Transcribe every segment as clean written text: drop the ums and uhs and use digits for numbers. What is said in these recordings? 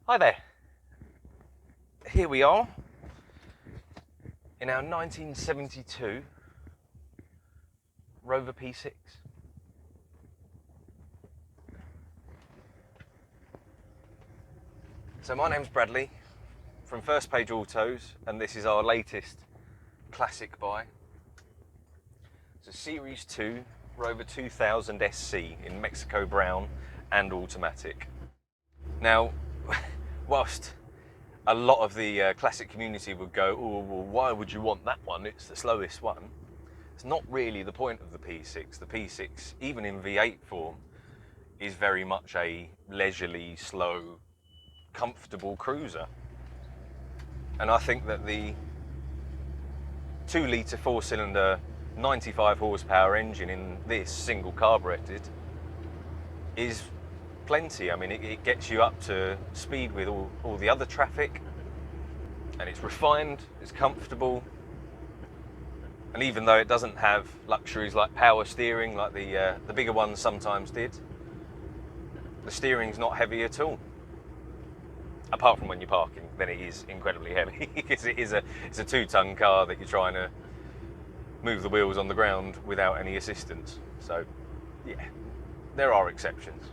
Hi there, here we are in our 1972 Rover P6. So my name's Bradley from First Page Autos, and this is our latest classic buy. It's a Series 2 Rover 2000 SC in Mexico brown and automatic. Now, whilst a lot of the classic community would go, oh, well, why would you want that one? It's the slowest one. It's not really the point of the P6. The P6, even in V8 form, is very much a leisurely, slow, comfortable cruiser. And I think that the 2-litre 4-cylinder 95 horsepower engine in this single carburetted is plenty. I mean, it gets you up to speed with all the other traffic, and it's refined, it's comfortable, and even though it doesn't have luxuries like power steering like the bigger ones sometimes did, the steering's not heavy at all. Apart from when you're parking, then it is incredibly heavy because it's a 2-ton car that you're trying to move the wheels on the ground without any assistance. So yeah, there are exceptions.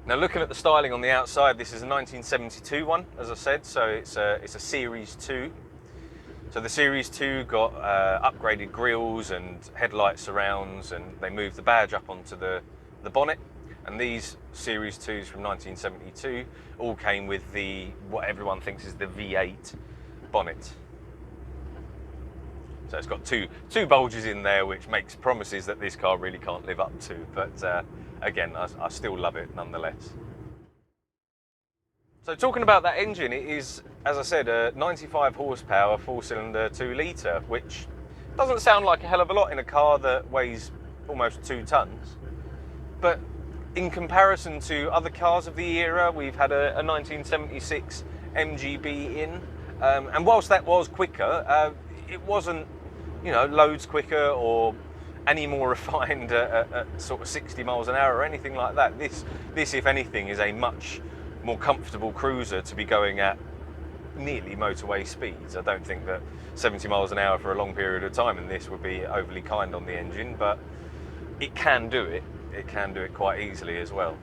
Now, looking at the styling on the outside, this is a 1972 one, as I said, so it's a Series 2. So the Series 2 got upgraded grills and headlight surrounds, and they moved the badge up onto the bonnet. And these Series 2s from 1972 all came with what everyone thinks is the V8 bonnet. So it's got two bulges in there, which makes promises that this car really can't live up to. But again, I still love it nonetheless. So talking about that engine, it is, as I said, a 95 horsepower 4-cylinder 2-litre, which doesn't sound like a hell of a lot in a car that weighs almost 2 tons. But in comparison to other cars of the era, we've had a 1976 MGB in, and whilst that was quicker, it wasn't, loads quicker or any more refined at sort of 60 miles an hour or anything like that. This, if anything, is a much more comfortable cruiser to be going at nearly motorway speeds. I don't think that 70 miles an hour for a long period of time in this would be overly kind on the engine, but it can do it. It can do it quite easily as well.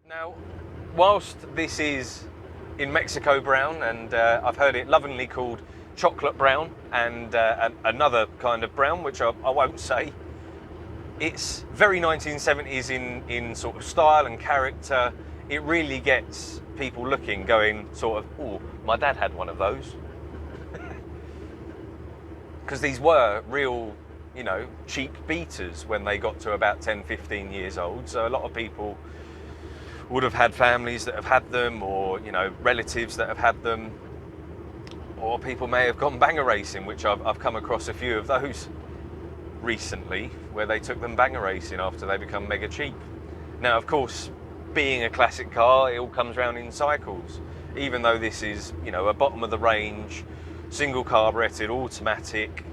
Now, whilst this is in Mexico brown, and I've heard it lovingly called chocolate brown and another kind of brown, which I won't say, it's very 1970s in sort of style and character. It really gets people looking, going sort of, oh, my dad had one of those. Because these were real, cheap beaters when they got to about 10, 15 years old. So a lot of people would have had families that have had them, or, relatives that have had them. Or people may have gone banger racing, which I've come across a few of those recently, where they took them banger racing after they become mega cheap. Now, of course, being a classic car, it all comes round in cycles. Even though this is, a bottom of the range, single carburetted, automatic,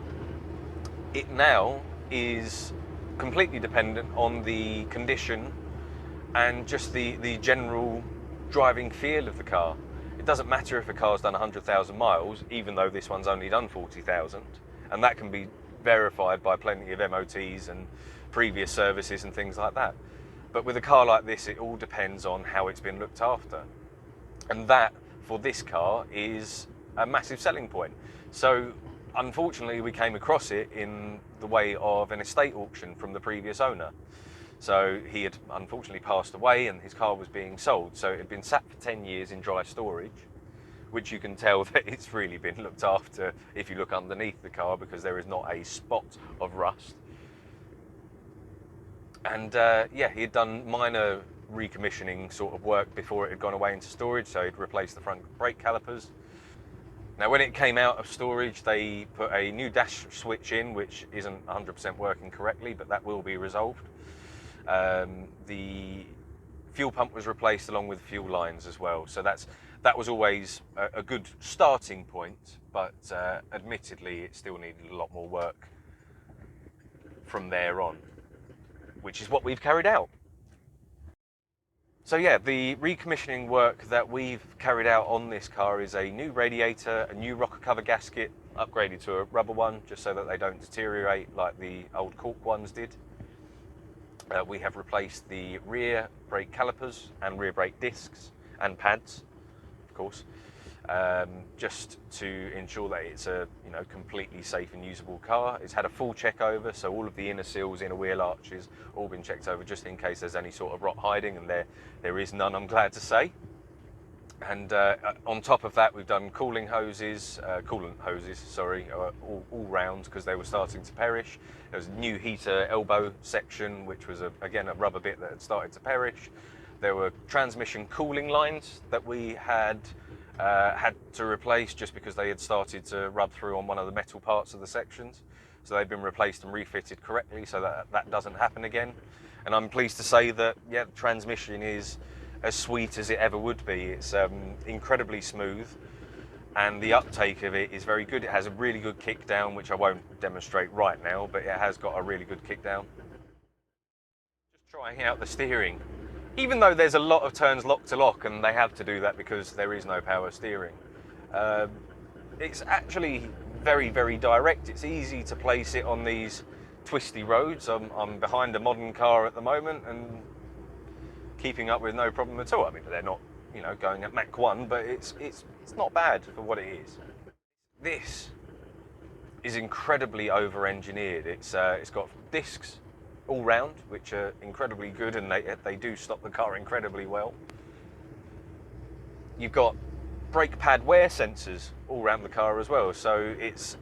it now is completely dependent on the condition and just the general driving feel of the car. It doesn't matter if a car's done 100,000 miles, even though this one's only done 40,000, and that can be verified by plenty of MOTs and previous services and things like that. But with a car like this, it all depends on how it's been looked after. And that, for this car, is a massive selling point. So, unfortunately, we came across it in the way of an estate auction from the previous owner. So he had unfortunately passed away and his car was being sold. So it had been sat for 10 years in dry storage, which you can tell that it's really been looked after if you look underneath the car, because there is not a spot of rust. And he had done minor recommissioning sort of work before it had gone away into storage. So he'd replaced the front brake calipers. Now, when it came out of storage, they put a new dash switch in, which isn't 100% working correctly, but that will be resolved. The fuel pump was replaced along with fuel lines as well. So that was always a good starting point, but admittedly, it still needed a lot more work from there on, which is what we've carried out. So yeah, the recommissioning work that we've carried out on this car is a new radiator, a new rocker cover gasket, upgraded to a rubber one, just so that they don't deteriorate like the old cork ones did. We have replaced the rear brake calipers and rear brake discs and pads, of course, just to ensure that it's a completely safe and usable car. It's had a full check over, so all of the inner seals, inner wheel arches, all been checked over just in case there's any sort of rot hiding, and there is none, I'm glad to say. And on top of that, we've done coolant hoses, all round, because they were starting to perish. There was a new heater elbow section, which was again a rubber bit that had started to perish. There were transmission cooling lines that we had to replace just because they had started to rub through on one of the metal parts of the sections. So they've been replaced and refitted correctly so that doesn't happen again. And I'm pleased to say that, yeah, the transmission is as sweet as it ever would be. It's incredibly smooth, and the uptake of it is very good. It has a really good kick down, which I won't demonstrate right now, but it has got a really good kick down. Just trying out the steering. Even though there's a lot of turns lock to lock, and they have to do that because there is no power steering, it's actually very, very direct. It's easy to place it on these twisty roads. I'm behind a modern car at the moment and keeping up with no problem at all. I mean, they're not, going at Mach 1, but it's not bad for what it is. This is incredibly over-engineered. It's got discs all round, which are incredibly good, and they do stop the car incredibly well. You've got brake pad wear sensors all around the car as well, so it's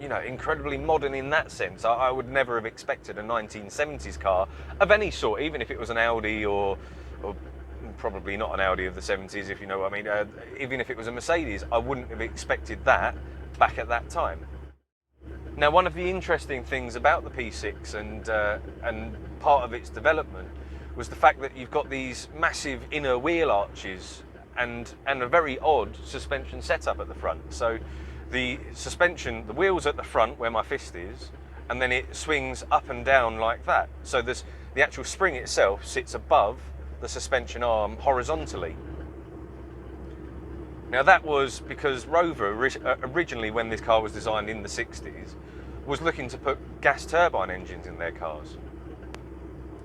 incredibly modern in that sense. I would never have expected a 1970s car of any sort, even if it was an Audi or probably not an Audi of the 70s, if you know what I mean. Even if it was a Mercedes, I wouldn't have expected that back at that time. Now, one of the interesting things about the P6 and part of its development was the fact that you've got these massive inner wheel arches and a very odd suspension setup at the front. So the suspension, the wheel's at the front where my fist is, and then it swings up and down like that. So the actual spring itself sits above the suspension arm horizontally. Now that was because Rover originally, when this car was designed in the 60s, was looking to put gas turbine engines in their cars.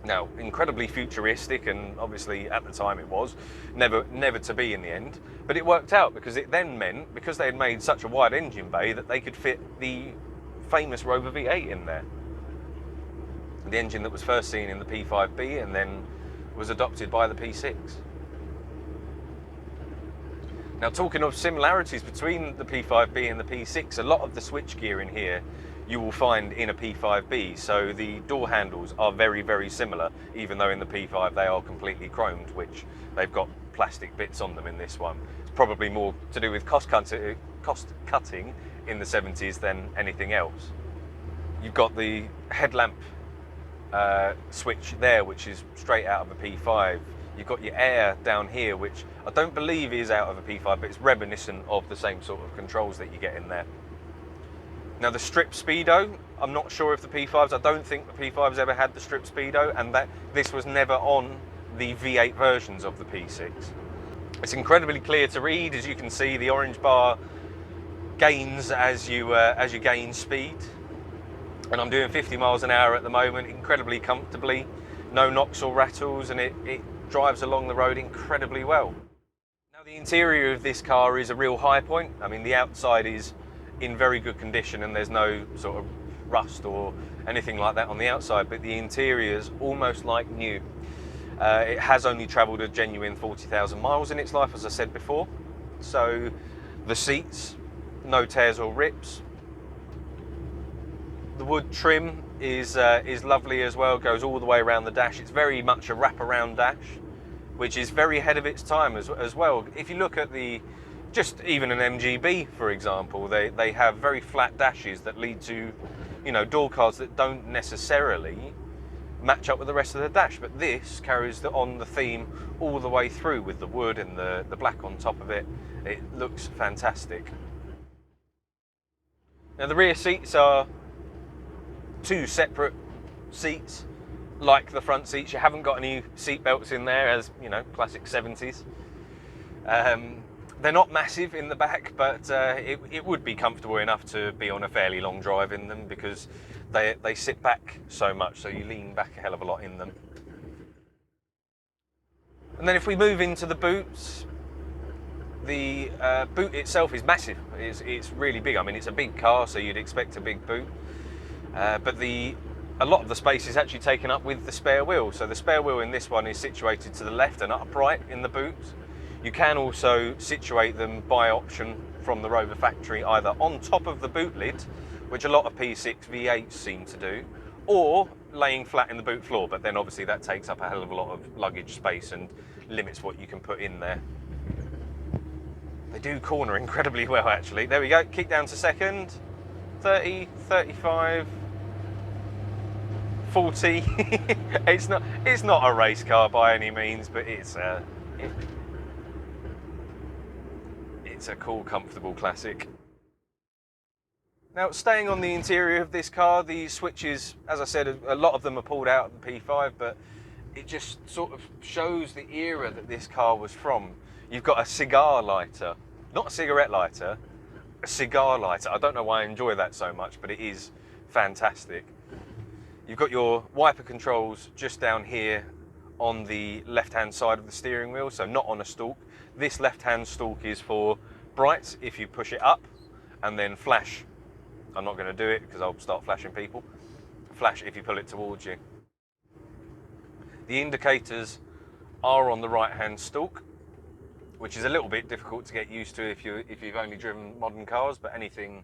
Now, incredibly futuristic, and obviously at the time it was, never to be in the end, but it worked out because it then meant, because they had made such a wide engine bay, that they could fit the famous Rover V8 in there. The engine that was first seen in the P5B and then was adopted by the P6. Now, talking of similarities between the P5B and the P6, a lot of the switchgear in here you will find in a P5B, so the door handles are very, very similar, even though in the P5 they are completely chromed, which they've got plastic bits on them in this one. It's probably more to do with cost cutting in the 70s than anything else. You've got the headlamp switch there, which is straight out of a P5. You've got your air down here, which I don't believe is out of a P5, but it's reminiscent of the same sort of controls that you get in there. Now the strip Speedo, I'm not sure if the P5s, I don't think the P5s ever had the strip Speedo, and that this was never on the V8 versions of the P6. It's incredibly clear to read. As you can see, the orange bar gains as you gain speed. And I'm doing 50 miles an hour at the moment, incredibly comfortably, no knocks or rattles, and it drives along the road incredibly well. Now the interior of this car is a real high point. I mean, the outside is in very good condition and there's no sort of rust or anything like that on the outside, but the interior is almost like new. It has only travelled a genuine 40,000 miles in its life, as I said before. So the seats, no tears or rips. The wood trim is lovely as well, goes all the way around the dash. It's very much a wraparound dash, which is very ahead of its time as well. If you look at just even an MGB, for example, they have very flat dashes that lead to, door cards that don't necessarily match up with the rest of the dash, but this carries on the theme all the way through with the wood and the black on top of it. It looks fantastic. Now the rear seats are two separate seats, like the front seats. You haven't got any seat belts in there, as you know, classic 70s. They're not massive in the back, but it would be comfortable enough to be on a fairly long drive in them, because they sit back so much, so you lean back a hell of a lot in them. And then if we move into the boots, the boot itself is massive. It's really big. I mean, it's a big car, so you'd expect a big boot. But a lot of the space is actually taken up with the spare wheel. So the spare wheel in this one is situated to the left and upright in the boot. You can also situate them by option from the Rover factory, either on top of the boot lid, which a lot of P6 V8s seem to do, or laying flat in the boot floor. But then obviously that takes up a hell of a lot of luggage space and limits what you can put in there. They do corner incredibly well, actually. There we go, kick down to second, 30, 35, 40. It's not a race car by any means, but it's a cool, comfortable classic. Now, staying on the interior of this car, the switches, as I said, a lot of them are pulled out of the P5, but it just sort of shows the era that this car was from. You've got a cigar lighter, not a cigarette lighter, a cigar lighter. I don't know why I enjoy that so much, but it is fantastic. You've got your wiper controls just down here on the left-hand side of the steering wheel, so not on a stalk. This left-hand stalk is for bright if you push it up, and then flash. I'm not going to do it because I'll start flashing people. Flash if you pull it towards you. The indicators are on the right-hand stalk, which is a little bit difficult to get used to if you've only driven modern cars, but anything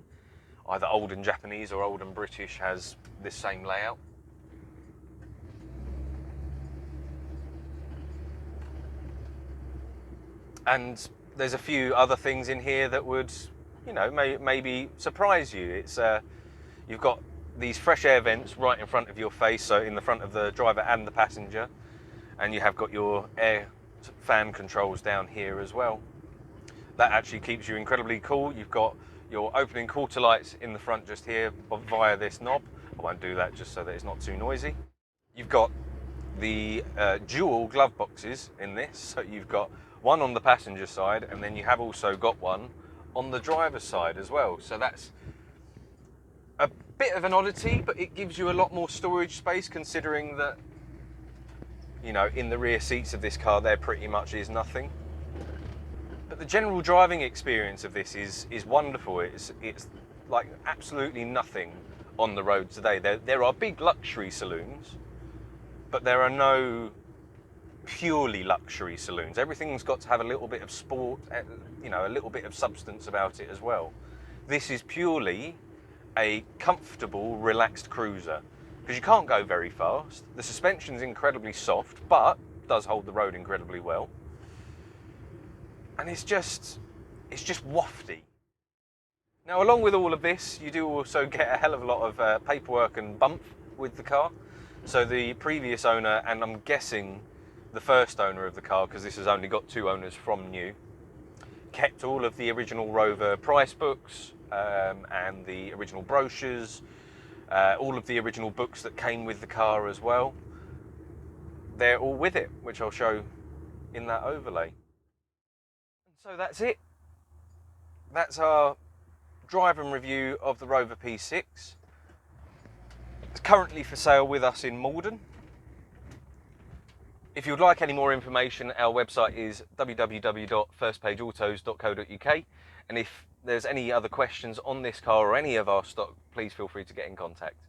either old and Japanese or old and British has this same layout. And there's a few other things in here that would, you know, maybe surprise you. It's you've got these fresh air vents right in front of your face, so in the front of the driver and the passenger, and you have got your air fan controls down here as well. That actually keeps you incredibly cool. You've got your opening quarter lights in the front just here via this knob. I won't do that just so that it's not too noisy. You've got the dual glove boxes in this, so you've got one on the passenger side, and then you have also got one on the driver's side as well. So that's a bit of an oddity, but it gives you a lot more storage space, considering that, you know, in the rear seats of this car there pretty much is nothing. But the general driving experience of this is wonderful. It's like absolutely nothing on the road today. There are big luxury saloons, but there are no purely luxury saloons. Everything's got to have a little bit of sport, you know, a little bit of substance about it as well. This is purely a comfortable, relaxed cruiser, because you can't go very fast. The suspension's incredibly soft, but does hold the road incredibly well. And it's just wafty. Now, along with all of this, you do also get a hell of a lot of paperwork and bump with the car. So the previous owner, and I'm guessing the first owner of the car, because this has only got 2 owners from new, kept all of the original Rover price books and the original brochures, all of the original books that came with the car as well. They're all with it, which I'll show in that overlay. So that's it. That's our drive and review of the Rover P6. It's currently for sale with us in Malden. If you would like any more information, our website is www.firstpageautos.co.uk, and if there's any other questions on this car or any of our stock, please feel free to get in contact.